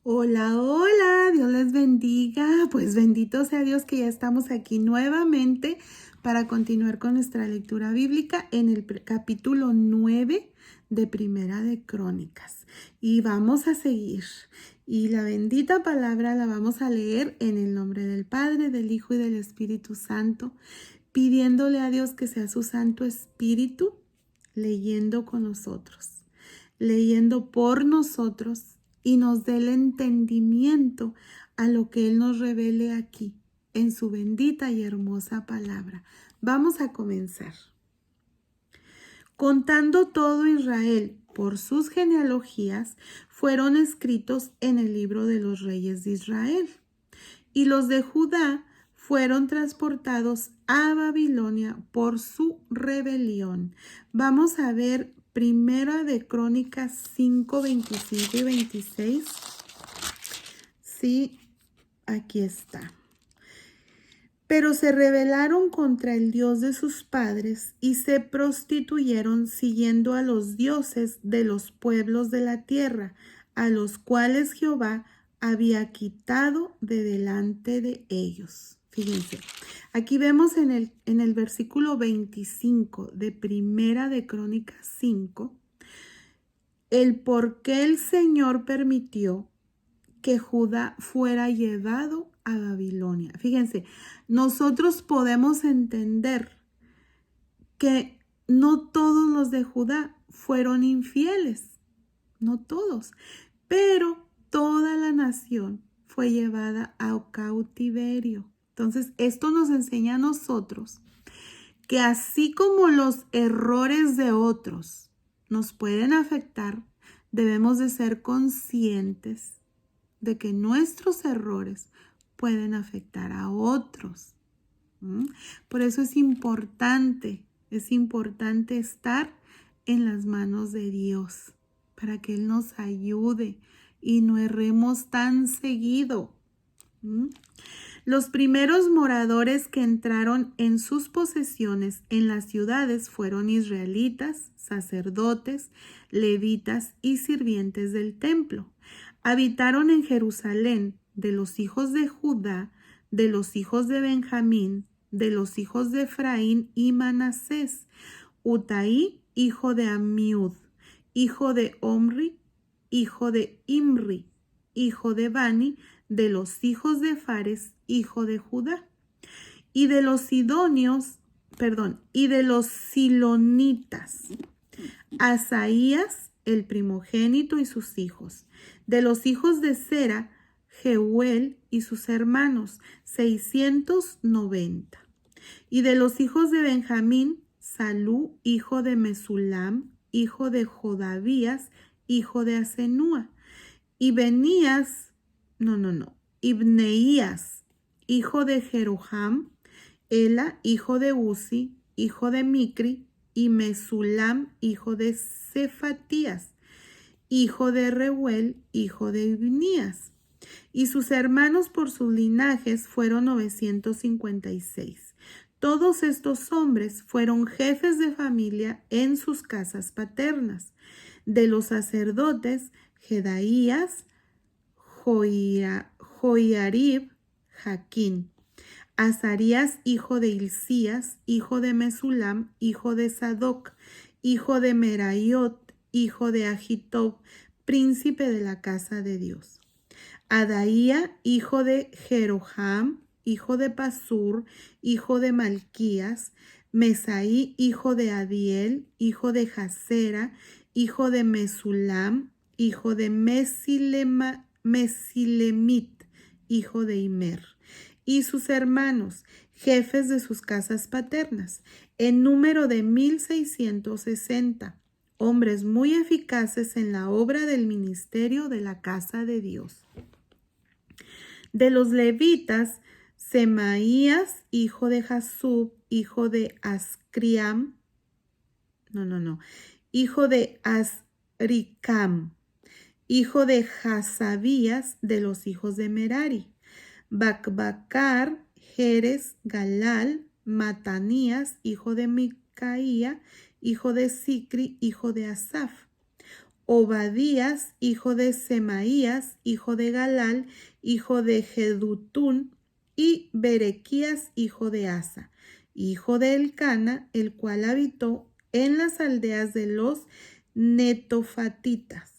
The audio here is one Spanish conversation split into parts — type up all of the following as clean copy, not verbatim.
Hola, hola, Dios les bendiga. Pues bendito sea Dios que ya estamos aquí nuevamente para continuar con nuestra lectura bíblica en el capítulo 9 de Primera de Crónicas. Y vamos a seguir. Y la bendita palabra la vamos a leer en el nombre del Padre, del Hijo y del Espíritu Santo, pidiéndole a Dios que sea su Santo Espíritu leyendo con nosotros, leyendo por nosotros y nos dé el entendimiento a lo que Él nos revele aquí en su bendita y hermosa palabra. Vamos a comenzar. Contando todo Israel por sus genealogías, fueron escritos en el libro de los reyes de Israel. Y los de Judá fueron transportados a Babilonia por su rebelión. Vamos a ver Primera de Crónicas 5, 25 y 26. Sí, aquí está. Pero se rebelaron contra el Dios de sus padres y se prostituyeron siguiendo a los dioses de los pueblos de la tierra, a los cuales Jehová había quitado de delante de ellos. Fíjense, aquí vemos en el versículo 25 de Primera de Crónicas 5, el por qué el Señor permitió que Judá fuera llevado a Babilonia. Fíjense, nosotros podemos entender que no todos los de Judá fueron infieles, no todos, pero toda la nación fue llevada a cautiverio. Entonces, esto nos enseña a nosotros que así como los errores de otros nos pueden afectar, debemos de ser conscientes de que nuestros errores pueden afectar a otros. Por eso es importante estar en las manos de Dios para que Él nos ayude y no erremos tan seguido. Los primeros moradores que entraron en sus posesiones en las ciudades fueron israelitas, sacerdotes, levitas y sirvientes del templo. Habitaron en Jerusalén de los hijos de Judá, de los hijos de Benjamín, de los hijos de Efraín y Manasés, Utaí, hijo de Amiud, hijo de Omri, hijo de Imri, hijo de Bani, de los hijos de Fares, hijo de Judá, y de los y de los silonitas, Asaías, el primogénito y sus hijos, de los hijos de Sera, Jeuel y sus hermanos, 690, y de los hijos de Benjamín, Salú, hijo de Mesulam, hijo de Jodavías, hijo de Asenúa, y Ibneías, hijo de Jeroham, Ela, hijo de Uzi, hijo de Micri, y Mesulam, hijo de Cefatías, hijo de Reuel, hijo de Ibnías. Y sus hermanos por sus linajes fueron 956. Todos estos hombres fueron jefes de familia en sus casas paternas. De los sacerdotes, Jedaías, Joiarib, Jaquín. Azarías, hijo de Hilcías, hijo de Mesulam, hijo de Sadoc, hijo de Meraiot, hijo de Agitob, príncipe de la casa de Dios. Adaía, hijo de Jeroham, hijo de Pasur, hijo de Malquías. Mesaí, hijo de Adiel, hijo de Jasera, hijo de Mesulam, hijo de Mesilemit, hijo de Imer. Y sus hermanos, jefes de sus casas paternas, en número de 1660, hombres muy eficaces en la obra del ministerio de la casa de Dios. De los levitas, Semaías, hijo de Jasub, hijo de Ascriam, hijo de Asricam, hijo de Hasabías, de los hijos de Merari, Bacbacar, Jerez, Galal, Matanías, hijo de Micaía, hijo de Sicri, hijo de Asaf, Obadías, hijo de Semaías, hijo de Galal, hijo de Jedutún, y Berequías, hijo de Asa, hijo de Elcana, el cual habitó en las aldeas de los netofatitas.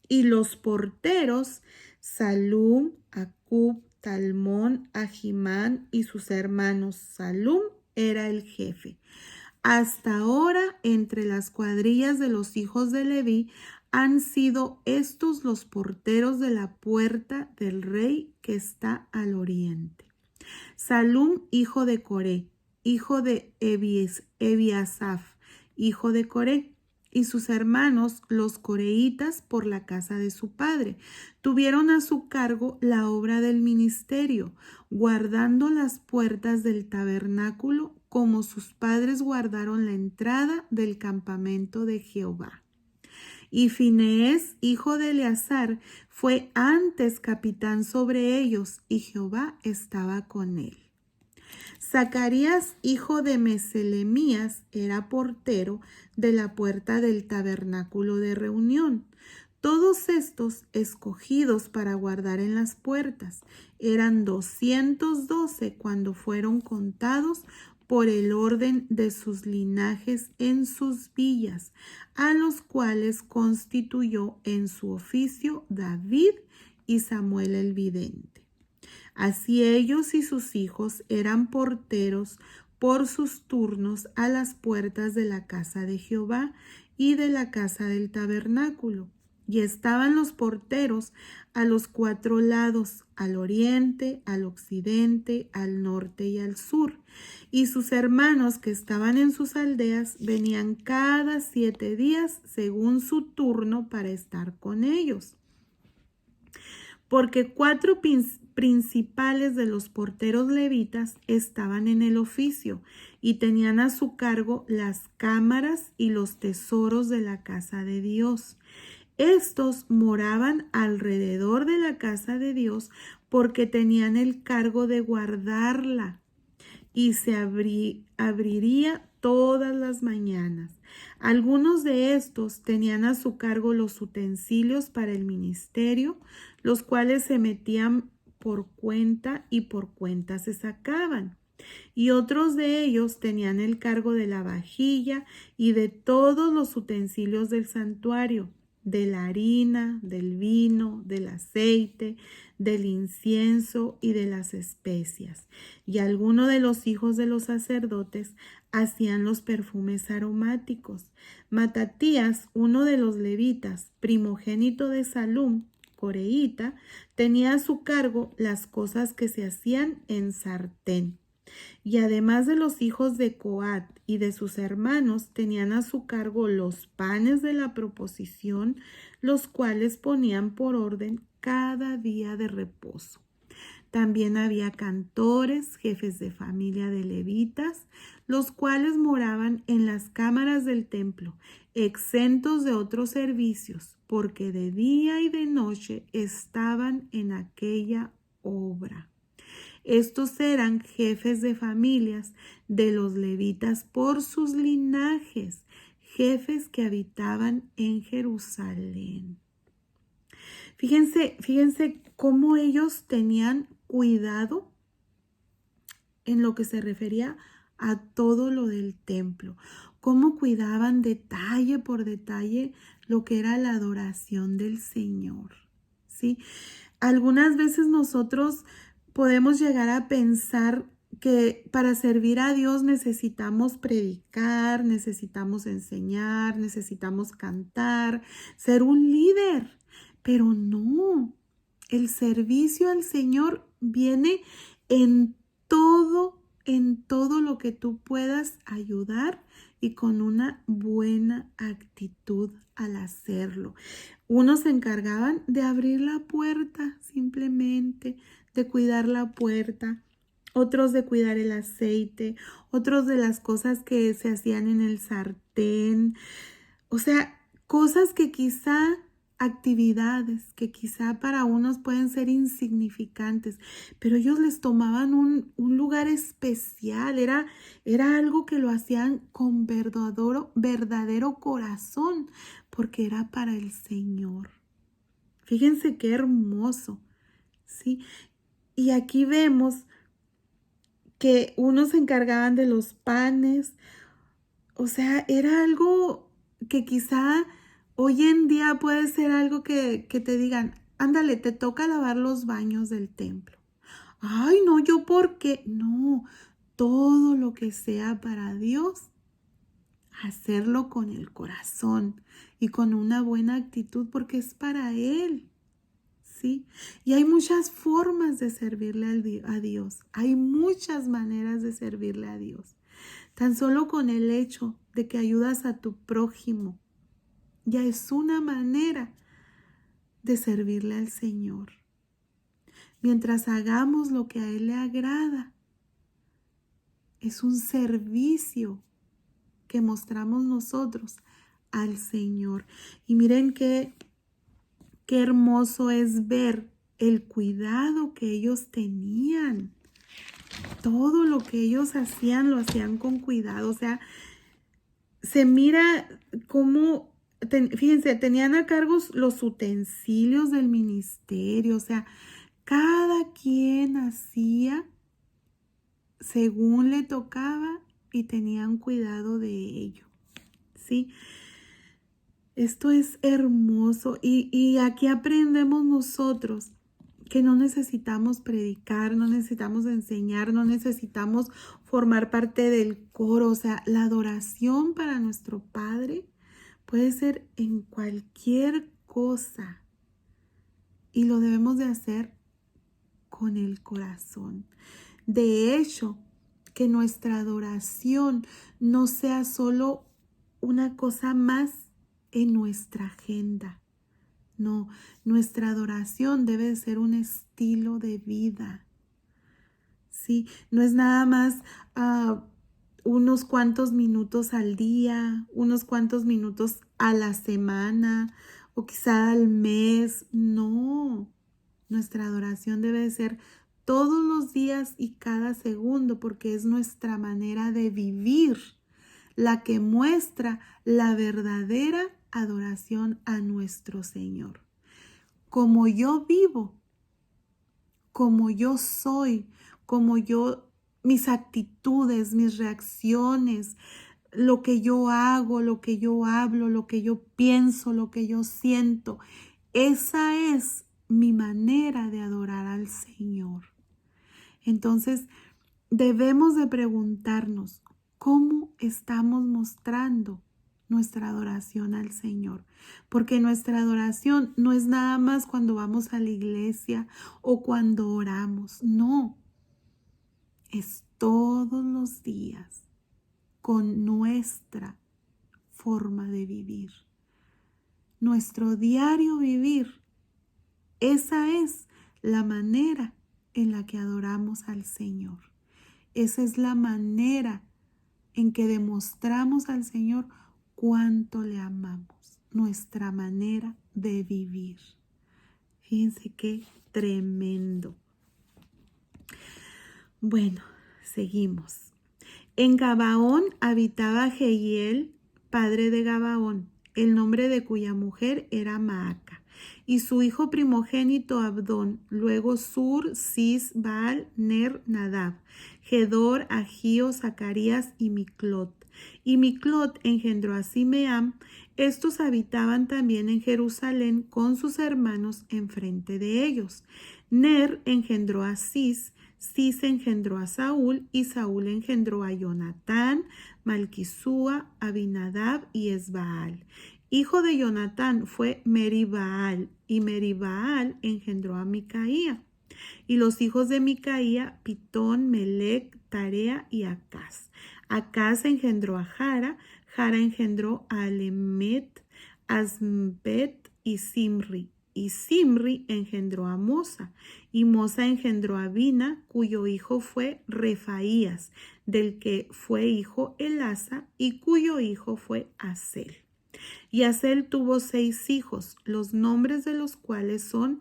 Y los porteros, Salum, Acub, Talmón, Ahimán y sus hermanos. Salum era el jefe. Hasta ahora, entre las cuadrillas de los hijos de Leví, han sido estos los porteros de la puerta del rey que está al oriente. Salum, hijo de Coré, hijo de Ebiasaf, hijo de Coré, y sus hermanos, los coreitas, por la casa de su padre, tuvieron a su cargo la obra del ministerio, guardando las puertas del tabernáculo como sus padres guardaron la entrada del campamento de Jehová. Y Finees, hijo de Eleazar, fue antes capitán sobre ellos, y Jehová estaba con él. Zacarías, hijo de Meselemías, era portero de la puerta del tabernáculo de reunión. Todos estos escogidos para guardar en las puertas eran 212 cuando fueron contados por el orden de sus linajes en sus villas, a los cuales constituyó en su oficio David y Samuel el vidente. Así ellos y sus hijos eran porteros por sus turnos a las puertas de la casa de Jehová y de la casa del tabernáculo. Y estaban los porteros a los 4 lados, al oriente, al occidente, al norte y al sur. Y sus hermanos que estaban en sus aldeas venían cada 7 días según su turno para estar con ellos. Porque 4 principales de los porteros levitas estaban en el oficio y tenían a su cargo las cámaras y los tesoros de la casa de Dios. Estos moraban alrededor de la casa de Dios porque tenían el cargo de guardarla y se abriría todas las mañanas. Algunos de estos tenían a su cargo los utensilios para el ministerio, los cuales se metían por cuenta y por cuenta se sacaban. Y otros de ellos tenían el cargo de la vajilla y de todos los utensilios del santuario, de la harina, del vino, del aceite, del incienso y de las especias. Y algunos de los hijos de los sacerdotes hacían los perfumes aromáticos. Matatías, uno de los levitas, primogénito de Salum, coreíta, tenía a su cargo las cosas que se hacían en sartén. Y además de los hijos de Coat y de sus hermanos, tenían a su cargo los panes de la proposición, los cuales ponían por orden cada día de reposo. También había cantores, jefes de familia de levitas, los cuales moraban en las cámaras del templo, exentos de otros servicios, porque de día y de noche estaban en aquella obra. Estos eran jefes de familias de los levitas por sus linajes, jefes que habitaban en Jerusalén. Fíjense cómo ellos tenían cuidado en lo que se refería a todo lo del templo, cómo cuidaban detalle por detalle lo que era la adoración del Señor, ¿sí? Algunas veces nosotros podemos llegar a pensar que para servir a Dios necesitamos predicar, necesitamos enseñar, necesitamos cantar, ser un líder, pero no. El servicio al Señor viene en todo lo que tú puedas ayudar y con una buena actitud al hacerlo. Unos se encargaban de abrir la puerta simplemente, de cuidar la puerta, otros de cuidar el aceite, otros de las cosas que se hacían en el sartén. O sea, cosas que quizá actividades que quizá para unos pueden ser insignificantes, pero ellos les tomaban un lugar especial, era algo que lo hacían con verdadero corazón, porque era para el Señor. Fíjense qué hermoso, ¿sí? Y aquí vemos que unos se encargaban de los panes, o sea, era algo que quizá hoy en día puede ser algo que te digan, ándale, te toca lavar los baños del templo. Ay, no, ¿yo por qué? No, todo lo que sea para Dios, hacerlo con el corazón y con una buena actitud porque es para Él. ¿Sí? Y hay muchas formas de servirle a Dios. Hay muchas maneras de servirle a Dios. Tan solo con el hecho de que ayudas a tu prójimo, ya es una manera de servirle al Señor. Mientras hagamos lo que a Él le agrada, es un servicio que mostramos nosotros al Señor. Y miren qué hermoso es ver el cuidado que ellos tenían. Todo lo que ellos hacían, lo hacían con cuidado. O sea, se mira cómo, fíjense, tenían a cargo los utensilios del ministerio. O sea, cada quien hacía según le tocaba y tenían cuidado de ello. ¿Sí? Esto es hermoso y aquí aprendemos nosotros que no necesitamos predicar, no necesitamos enseñar, no necesitamos formar parte del coro. O sea, la adoración para nuestro Padre puede ser en cualquier cosa y lo debemos de hacer con el corazón. De hecho, que nuestra adoración no sea solo una cosa más en nuestra agenda. No, nuestra adoración debe de ser un estilo de vida. Sí, no es nada más unos cuantos minutos al día, unos cuantos minutos a la semana o quizá al mes. No, nuestra adoración debe de ser todos los días y cada segundo porque es nuestra manera de vivir la que muestra la verdadera adoración a nuestro Señor. Como yo vivo, como yo soy, mis actitudes, mis reacciones, lo que yo hago, lo que yo hablo, lo que yo pienso, lo que yo siento, esa es mi manera de adorar al Señor. Entonces, debemos de preguntarnos, ¿cómo estamos mostrando nuestra adoración al Señor? Porque nuestra adoración no es nada más cuando vamos a la iglesia o cuando oramos. No, es todos los días con nuestra forma de vivir. Nuestro diario vivir, esa es la manera en la que adoramos al Señor. Esa es la manera en que demostramos al Señor cuánto le amamos, nuestra manera de vivir. Fíjense qué tremendo. Bueno, seguimos. En Gabaón habitaba Jehiel, padre de Gabaón, el nombre de cuya mujer era Maaca, y su hijo primogénito Abdón, luego Sur, Cis, Baal, Ner, Nadab, Gedor, Agío, Zacarías y Miclot. Y Miclot engendró a Simeam. Estos habitaban también en Jerusalén con sus hermanos enfrente de ellos. Ner engendró a Cis, Cis engendró a Saúl y Saúl engendró a Jonatán, Malquisúa, Abinadab y Esbaal. Hijo de Jonatán fue Meribaal y Meribaal engendró a Micaía. Y los hijos de Micaía, Pitón, Melec, Tarea y Acaz. Acaz engendró a Jara, Jara engendró a Alemet, Asmbet y Simri. Y Simri engendró a Mosa, y Mosa engendró a Bina, cuyo hijo fue Refaías, del que fue hijo Elasa, y cuyo hijo fue Asel. Y Asel tuvo 6 hijos, los nombres de los cuales son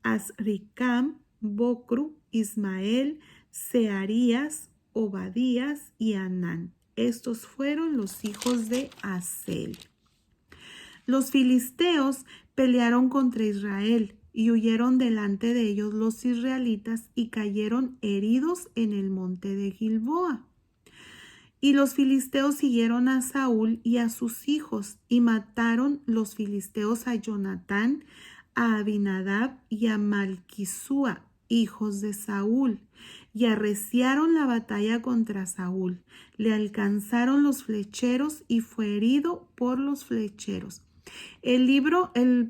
Azricam, Bocru, Ismael, Searías, Obadías y Anán. Estos fueron los hijos de Asel. Los filisteos pelearon contra Israel y huyeron delante de ellos los israelitas y cayeron heridos en el monte de Gilboa. Y los filisteos siguieron a Saúl y a sus hijos y mataron los filisteos a Jonatán, a Abinadab y a Malquisúa, hijos de Saúl, y arreciaron la batalla contra Saúl. Le alcanzaron los flecheros y fue herido por los flecheros. El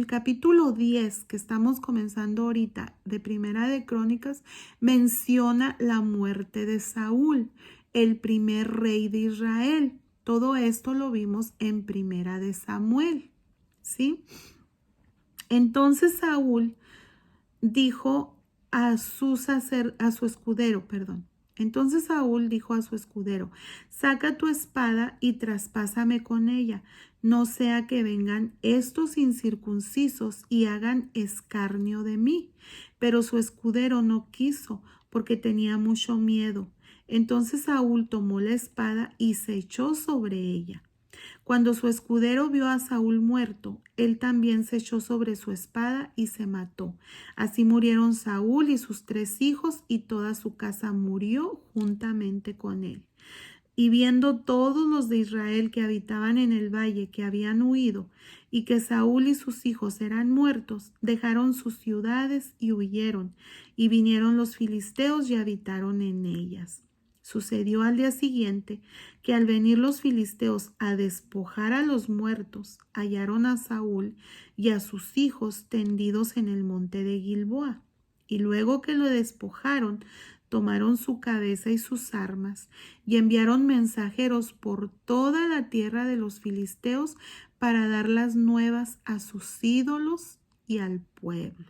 capítulo 10 que estamos comenzando ahorita de Primera de Crónicas menciona la muerte de Saúl, el primer rey de Israel. Todo esto lo vimos en Primera de Samuel, ¿sí? Entonces Saúl dijo a su escudero, Entonces Saúl dijo a su escudero: saca tu espada y traspásame con ella, no sea que vengan estos incircuncisos y hagan escarnio de mí. Pero su escudero no quiso, porque tenía mucho miedo. Entonces Saúl tomó la espada y se echó sobre ella. Cuando su escudero vio a Saúl muerto, él también se echó sobre su espada y se mató. Así murieron Saúl y sus 3 hijos, y toda su casa murió juntamente con él. Y viendo todos los de Israel que habitaban en el valle que habían huido, y que Saúl y sus hijos eran muertos, dejaron sus ciudades y huyeron, y vinieron los filisteos y habitaron en ellas. Sucedió al día siguiente que al venir los filisteos a despojar a los muertos, hallaron a Saúl y a sus hijos tendidos en el monte de Gilboa. Y luego que lo despojaron, tomaron su cabeza y sus armas y enviaron mensajeros por toda la tierra de los filisteos para dar las nuevas a sus ídolos y al pueblo.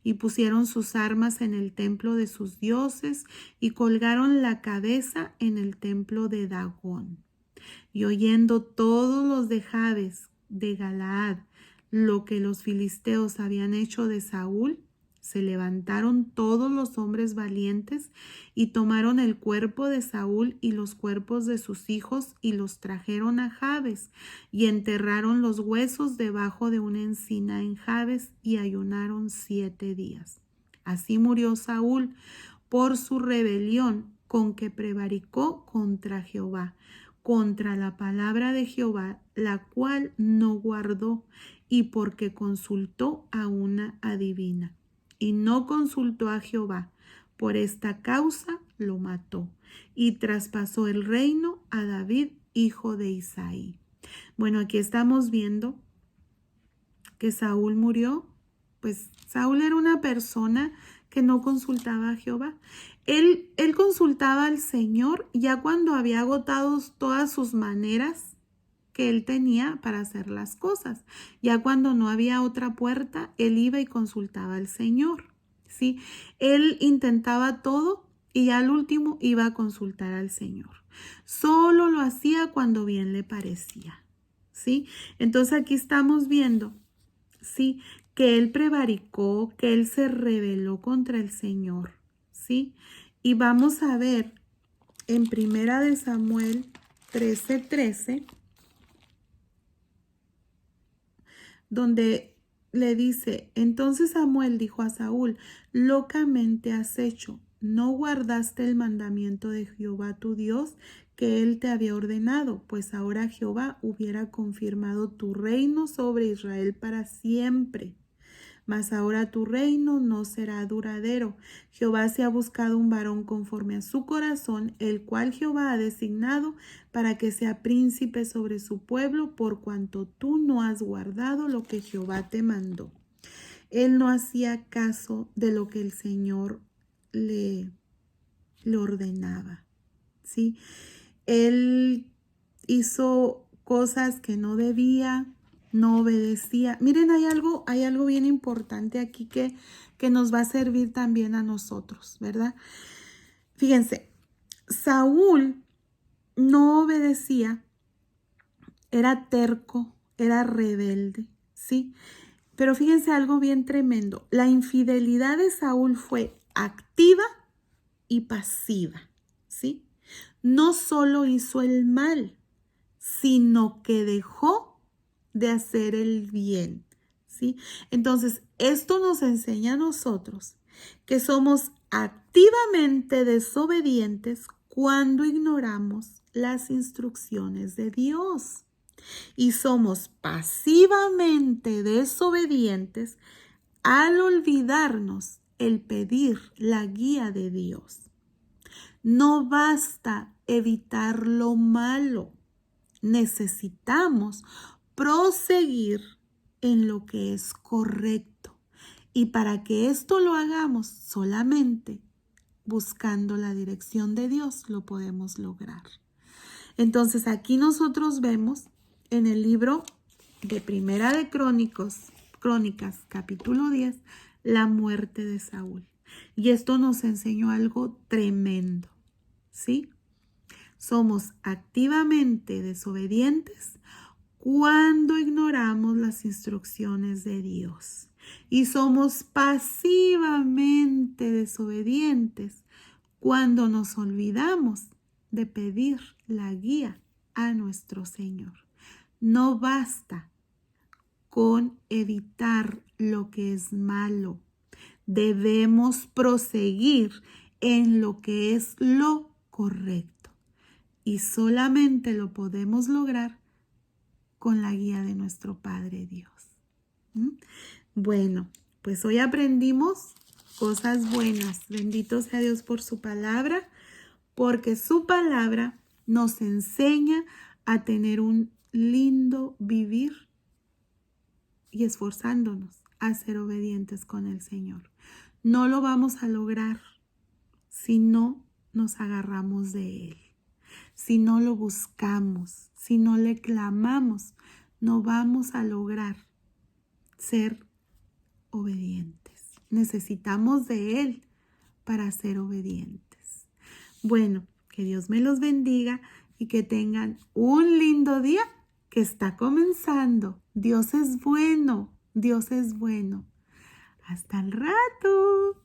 Y pusieron sus armas en el templo de sus dioses y colgaron la cabeza en el templo de Dagón. Y oyendo todos los de Jabes de Galaad lo que los filisteos habían hecho de Saúl, se levantaron todos los hombres valientes y tomaron el cuerpo de Saúl y los cuerpos de sus hijos y los trajeron a Jabes y enterraron los huesos debajo de una encina en Jabes y ayunaron 7 días. Así murió Saúl por su rebelión con que prevaricó contra Jehová, contra la palabra de Jehová, la cual no guardó, y porque consultó a una adivina. Y no consultó a Jehová. Por esta causa lo mató y traspasó el reino a David, hijo de Isaí. Bueno, aquí estamos viendo que Saúl murió. Pues Saúl era una persona que no consultaba a Jehová. Él consultaba al Señor ya cuando había agotado todas sus maneras que él tenía para hacer las cosas. Ya cuando no había otra puerta, él iba y consultaba al Señor, ¿sí? Él intentaba todo y al último iba a consultar al Señor. Solo lo hacía cuando bien le parecía, ¿sí? Entonces aquí estamos viendo, ¿sí?, que él prevaricó, que él se rebeló contra el Señor, ¿sí? Y vamos a ver en Primera de Samuel 13:13, donde le dice: entonces Samuel dijo a Saúl: locamente has hecho, no guardaste el mandamiento de Jehová tu Dios que él te había ordenado, pues ahora Jehová hubiera confirmado tu reino sobre Israel para siempre. Mas ahora tu reino no será duradero. Jehová se ha buscado un varón conforme a su corazón, el cual Jehová ha designado para que sea príncipe sobre su pueblo, por cuanto tú no has guardado lo que Jehová te mandó. Él no hacía caso de lo que el Señor le ordenaba, ¿sí? Él hizo cosas que no debía, no obedecía. Miren, hay algo bien importante aquí que nos va a servir también a nosotros, ¿verdad? Fíjense, Saúl no obedecía era terco, era rebelde, ¿sí? Pero fíjense algo bien tremendo. La infidelidad de Saúl fue activa y pasiva, ¿sí? No solo hizo el mal, sino que dejó de hacer el bien, ¿sí? Entonces, esto nos enseña a nosotros que somos activamente desobedientes cuando ignoramos las instrucciones de Dios y somos pasivamente desobedientes al olvidarnos el pedir la guía de Dios. No basta evitar lo malo, necesitamos proseguir en lo que es correcto. Y para que esto lo hagamos solamente buscando la dirección de Dios, lo podemos lograr. Entonces aquí nosotros vemos en el libro de Primera de Crónicas, capítulo 10, la muerte de Saúl. Y esto nos enseñó algo tremendo, ¿sí? Somos activamente desobedientes cuando ignoramos las instrucciones de Dios. Y somos pasivamente desobedientes cuando nos olvidamos de pedir la guía a nuestro Señor. No basta con evitar lo que es malo. Debemos proseguir en lo que es lo correcto. Y solamente lo podemos lograr con la guía de nuestro Padre Dios. Bueno, pues hoy aprendimos cosas buenas. Bendito sea Dios por su palabra, porque su palabra nos enseña a tener un lindo vivir y esforzándonos a ser obedientes con el Señor. No lo vamos a lograr si no nos agarramos de Él, si no lo buscamos, si no le clamamos, no vamos a lograr ser obedientes. Necesitamos de Él para ser obedientes. Bueno, que Dios me los bendiga y que tengan un lindo día que está comenzando. Dios es bueno, Dios es bueno. Hasta el rato.